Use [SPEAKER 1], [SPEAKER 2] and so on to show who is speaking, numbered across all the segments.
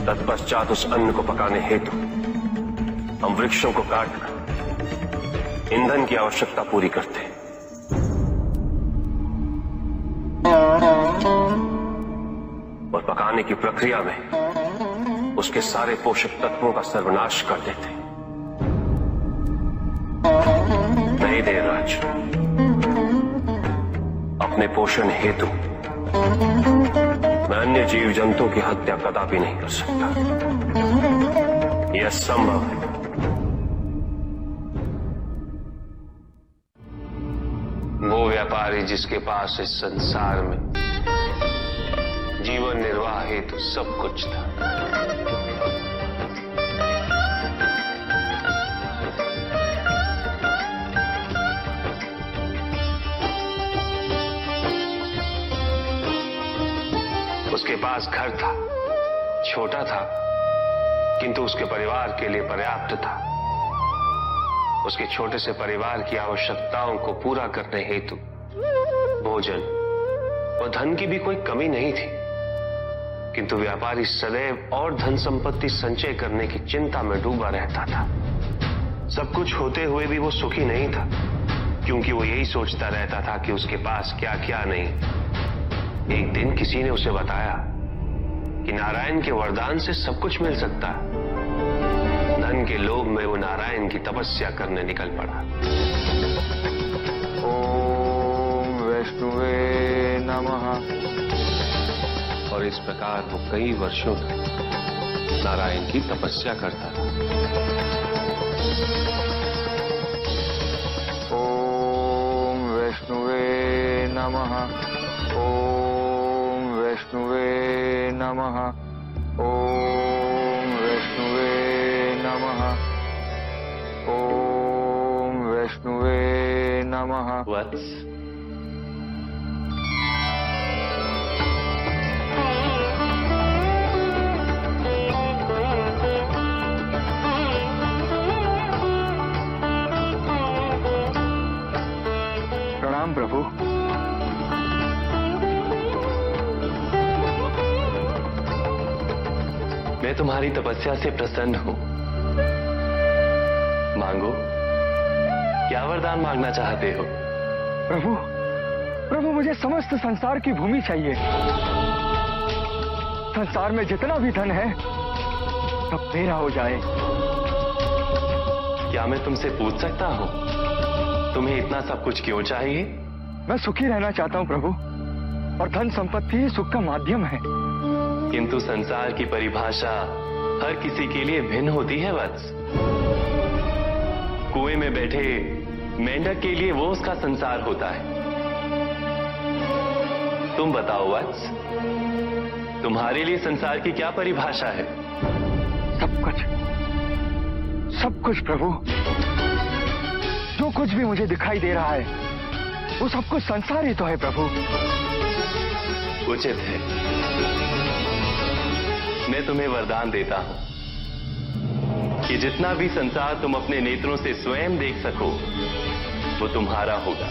[SPEAKER 1] तत्पश्चात उस अन्न को पकाने हेतु हम वृक्षों को काटकर ईंधन की आवश्यकता पूरी करते हैं। और पकाने की प्रक्रिया में उसके सारे पोषक तत्वों का सर्वनाश कर देते हैं। नहीं देवराज, अपने पोषण हेतु मैं अन्य जीव जंतुओं की हत्या कदापि नहीं कर सकता। यह संभव है। वो व्यापारी जिसके पास इस संसार में जीवन निर्वाह हेतु सब कुछ था, उसके पास घर था, छोटा था किंतु उसके परिवार के लिए पर्याप्त था। उसके छोटे से परिवार की आवश्यकताओं को पूरा करने हेतु भोजन और धन की भी कोई कमी नहीं थी, किंतु व्यापारी सदैव और धन संपत्ति संचय करने की चिंता में डूबा रहता था। सब कुछ होते हुए भी वो सुखी नहीं था, क्योंकि वो यही सोचता रहता था कि उसके पास क्या क्या नहीं। एक दिन किसी ने उसे बताया कि नारायण के वरदान से सब कुछ मिल सकता है। धन के लोभ में वो नारायण की तपस्या करने निकल पड़ा।
[SPEAKER 2] ओम वैष्णवे नमः।
[SPEAKER 1] और इस प्रकार वो कई वर्षों तक नारायण की तपस्या करता था।
[SPEAKER 2] ओम वैष्णवे नमः। ओम वैष्णवे नमः। ओम वैष्णवे नमः। ओम वैष्णवे नमः।
[SPEAKER 1] वत्स,
[SPEAKER 2] प्रणाम प्रभु।
[SPEAKER 1] मैं तुम्हारी तपस्या से प्रसन्न हूं। मांगो, क्या वरदान मांगना चाहते हो?
[SPEAKER 2] प्रभु, प्रभु मुझे समस्त संसार की भूमि चाहिए। संसार में जितना भी धन है सब मेरा हो जाए।
[SPEAKER 1] क्या मैं तुमसे पूछ सकता हूं, तुम्हें इतना सब कुछ क्यों चाहिए?
[SPEAKER 2] मैं सुखी रहना चाहता हूं प्रभु, और धन संपत्ति सुख का माध्यम है।
[SPEAKER 1] किंतु संसार की परिभाषा हर किसी के लिए भिन्न होती है वत्स। कुएं में बैठे मेंढक के लिए वो उसका संसार होता है। तुम बताओ वत्स, तुम्हारे लिए संसार की क्या परिभाषा है?
[SPEAKER 2] सब कुछ प्रभु। जो कुछ भी मुझे दिखाई दे रहा है वो सब कुछ संसार ही तो है प्रभु।
[SPEAKER 1] उचित है, मैं तुम्हें वरदान देता हूं कि जितना भी संसार तुम अपने नेत्रों से स्वयं देख सको वो तुम्हारा होगा,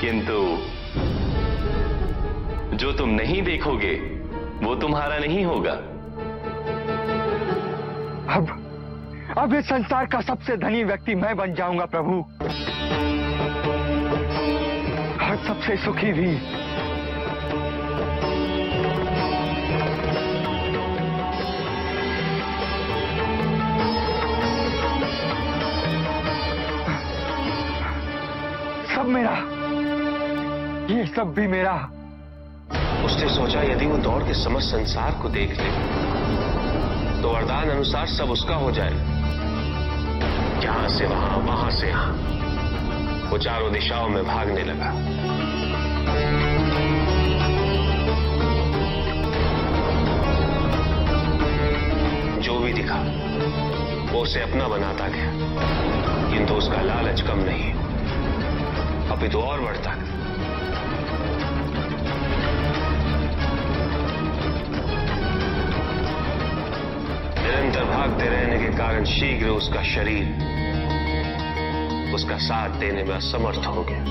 [SPEAKER 1] किंतु जो तुम नहीं देखोगे वो तुम्हारा नहीं होगा।
[SPEAKER 2] अब इस संसार का सबसे धनी व्यक्ति मैं बन जाऊंगा प्रभु, और सबसे सुखी भी। सब मेरा, ये सब भी मेरा।
[SPEAKER 1] उसने सोचा यदि वो दौड़ के समस्त संसार को देख ले तो वरदान अनुसार सब उसका हो जाए। यहां से वहां, वहां से यहां वो चारों दिशाओं में भागने लगा। जो भी दिखा वो उसे अपना बनाता गया, किंतु उसका लालच कम नहीं, अपितु और बढ़ता गया। निरंतर भागते रहने के कारण शीघ्र उसका शरीर उसका साथ देने में असमर्थ हो गया।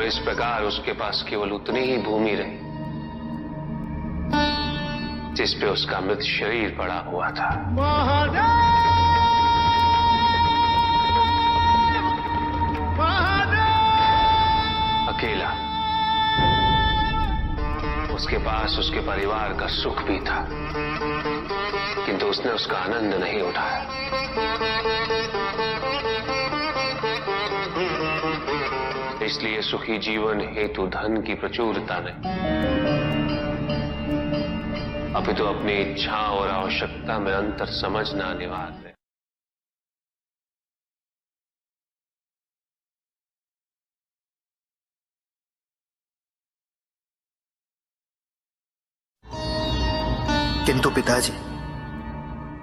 [SPEAKER 1] इस प्रकार उसके पास केवल उतनी ही भूमि रही जिस पे उसका मृत शरीर पड़ा हुआ था। अकेला। उसके पास उसके परिवार का सुख भी था, किंतु उसने उसका आनंद नहीं उठाया। इसलिए सुखी जीवन हेतु धन की प्रचुरता नहीं, अभी तो अपनी इच्छा और आवश्यकता में अंतर समझना अनिवार्य है।
[SPEAKER 3] किंतु पिताजी,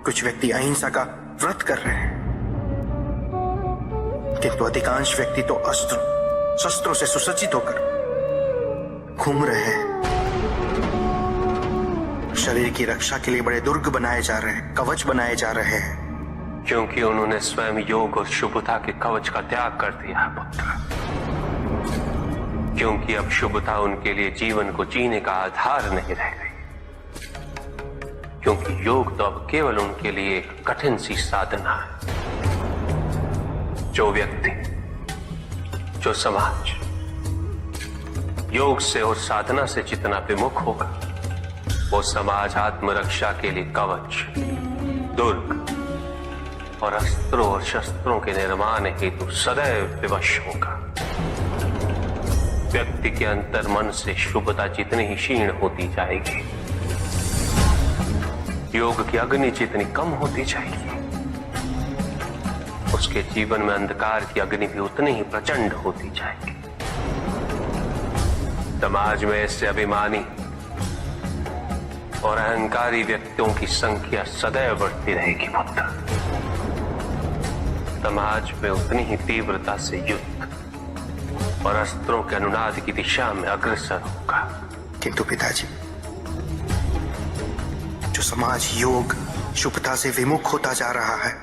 [SPEAKER 3] कुछ व्यक्ति अहिंसा का व्रत कर रहे हैं, किंतु अधिकांश व्यक्ति तो अस्त्र शस्त्रों से सुसज्जित होकर घूम रहे हैं। शरीर की रक्षा के लिए बड़े दुर्ग बनाए जा रहे हैं, कवच बनाए जा रहे हैं,
[SPEAKER 1] क्योंकि उन्होंने स्वयं योग और शुभता के कवच का त्याग कर दिया है पुत्र। क्योंकि अब शुभता उनके लिए जीवन को जीने का आधार नहीं रह गई, क्योंकि योग तो अब केवल उनके लिए एक कठिन सी साधना है। जो व्यक्ति, जो समाज योग से और साधना से जितना विमुख होगा, वो समाज आत्मरक्षा के लिए कवच, दुर्ग और अस्त्रों और शस्त्रों के निर्माण हेतु सदैव विवश होगा। व्यक्ति के अंतर मन से शुभता जितनी ही क्षीण होती जाएगी, योग की अग्नि जितनी कम होती जाएगी, उसके जीवन में अंधकार की अग्नि भी उतनी ही प्रचंड होती जाएगी। समाज में ऐसे अभिमानी और अहंकारी व्यक्तियों की संख्या सदैव बढ़ती रहेगी पुत्र। समाज में उतनी ही तीव्रता से युद्ध और अस्त्रों के अनुनाद की दिशा में अग्रसर होगा।
[SPEAKER 3] किंतु पिताजी, जो समाज योग शुभता से विमुख होता जा रहा है,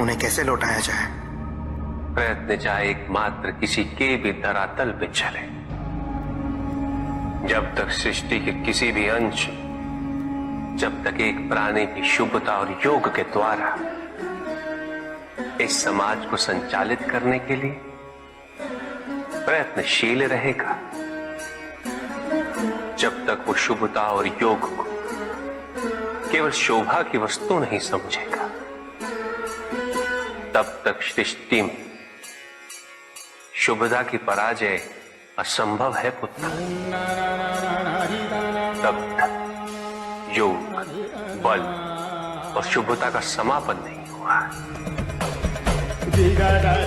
[SPEAKER 3] उन्हें कैसे लौटाया जाए?
[SPEAKER 1] प्रयत्न चाहे एकमात्र किसी के भी धरातल पे चले, जब तक सृष्टि के किसी भी अंश, जब तक एक प्राणी की शुभता और योग के द्वारा इस समाज को संचालित करने के लिए प्रयत्नशील रहेगा, जब तक वो शुभता और योग को केवल शोभा की वस्तु नहीं समझेगा, तब तक सृष्टि में शुभता की पराजय असंभव है पुत्र। तब तक योग, बल और शुभता का समापन नहीं हुआ।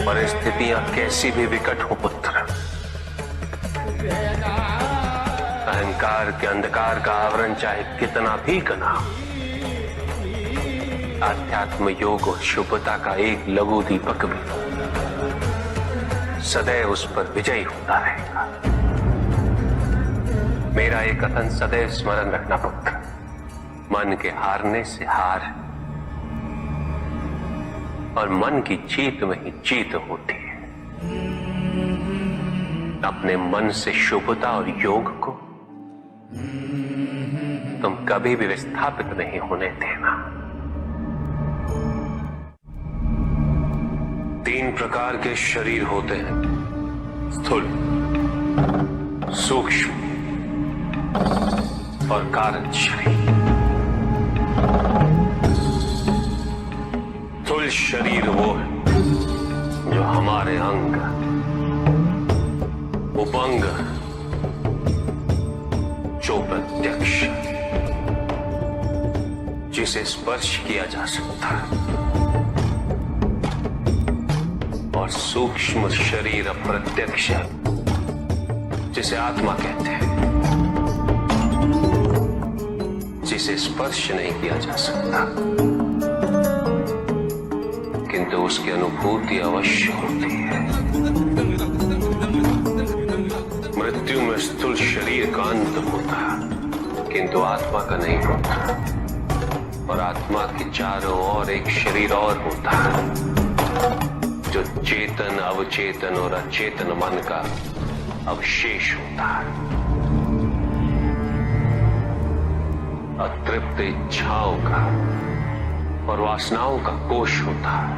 [SPEAKER 1] परिस्थितियां कैसी भी विकट हो पुत्र, अहंकार के अंधकार का आवरण चाहे कितना भी घना हो, आध्यात्म योग और शुभता का एक लघु दीपक भी सदैव उस पर विजयी होता रहेगा। मेरा एक कथन सदैव स्मरण रखना पुत्र, मन के हारने से हार और मन की जीत में ही जीत होती है। अपने मन से शुभता और योग को तुम कभी भी विस्थापित नहीं होने देना। 3 प्रकार के शरीर होते हैं, स्थूल, सूक्ष्म और कारण शरीर। स्थूल शरीर वो है जो हमारे अंग, उपंग, जो प्रत्यक्ष, जिसे स्पर्श किया जा सकता है, और सूक्ष्म शरीर अप्रत्यक्ष है, जिसे आत्मा कहते हैं, जिसे स्पर्श नहीं किया जा सकता, किंतु उसकी अनुभूति अवश्य होती है। मृत्यु में स्थूल शरीर का अंत होता है, किंतु आत्मा का नहीं होता, और आत्मा के चारों ओर एक शरीर और होता है, जो चेतन, अवचेतन और अचेतन मन का अवशेष होता है, अतृप्त इच्छाओं का और वासनाओं का कोश होता है,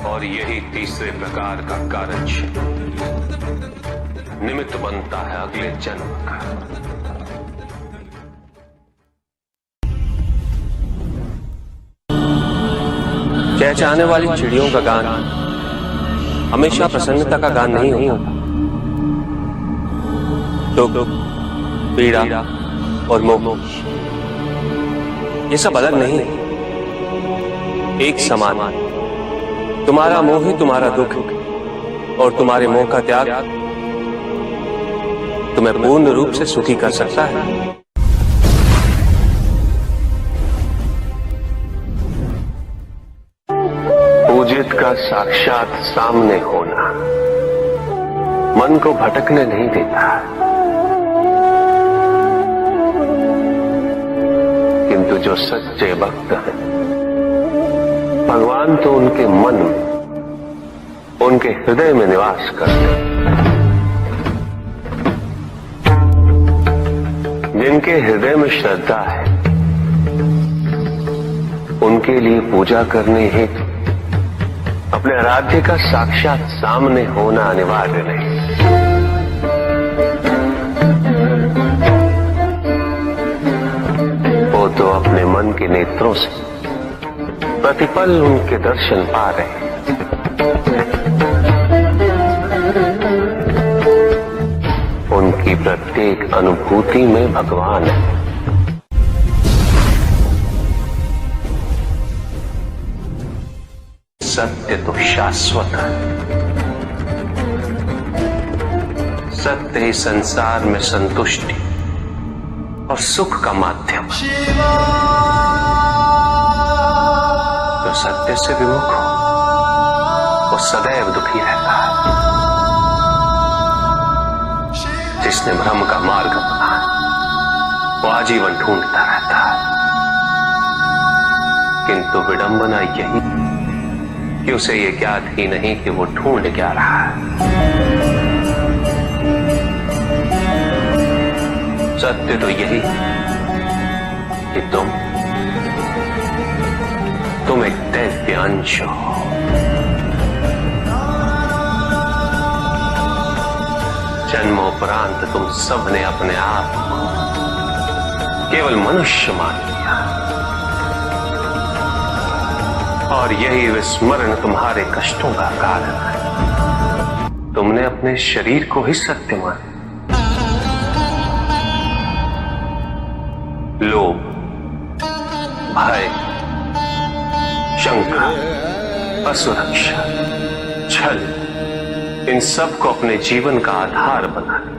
[SPEAKER 1] और यही तीसरे प्रकार का कारज निमित्त बनता है अगले जन्म का। चहचहाने वाली चिड़ियों का गान हमेशा प्रसन्नता का गान नहीं होता। दुख, पीड़ा और मोह ये सब अलग नहीं है, एक समान। तुम्हारा मोह ही तुम्हारा दुख और तुम्हारे मोह का त्याग तुम्हें पूर्ण रूप से सुखी कर सकता है। पूजित का साक्षात सामने होना मन को भटकने नहीं देता, किंतु जो सच्चे भक्त हैं भगवान तो उनके मन में, उनके हृदय में निवास करते हैं। जिनके हृदय में श्रद्धा है उनके लिए पूजा करने हेतु अपने आराध्य का साक्षात सामने होना अनिवार्य नहीं। वो तो अपने मन के नेत्रों से प्रतिपल उनके दर्शन पा रहे हैं। उनकी प्रत्येक अनुभूति में भगवान है। सत्य तो शाश्वत है, सत्य ही संसार में संतुष्टि और सुख का माध्यम। जो सत्य से विमुख हो वो सदैव दुखी रहता है। जिसने भ्रम का मार्ग अपना वो आजीवन ढूंढता रहता है, किंतु विडंबना यही कि उसे ये ज्ञात ही नहीं कि वो ढूंढ क्या रहा है। सत्य तो यही कि तुम एक दैव्य अंश हो। जन्मोपरांत तुम सबने अपने आप को केवल मनुष्य मान लिया, और यही विस्मरण तुम्हारे कष्टों का कारण है। तुमने अपने शरीर को ही सत्य माना। लोभ, भय, शंका, असुरक्षा, छल, इन सब को अपने जीवन का आधार बना लिया।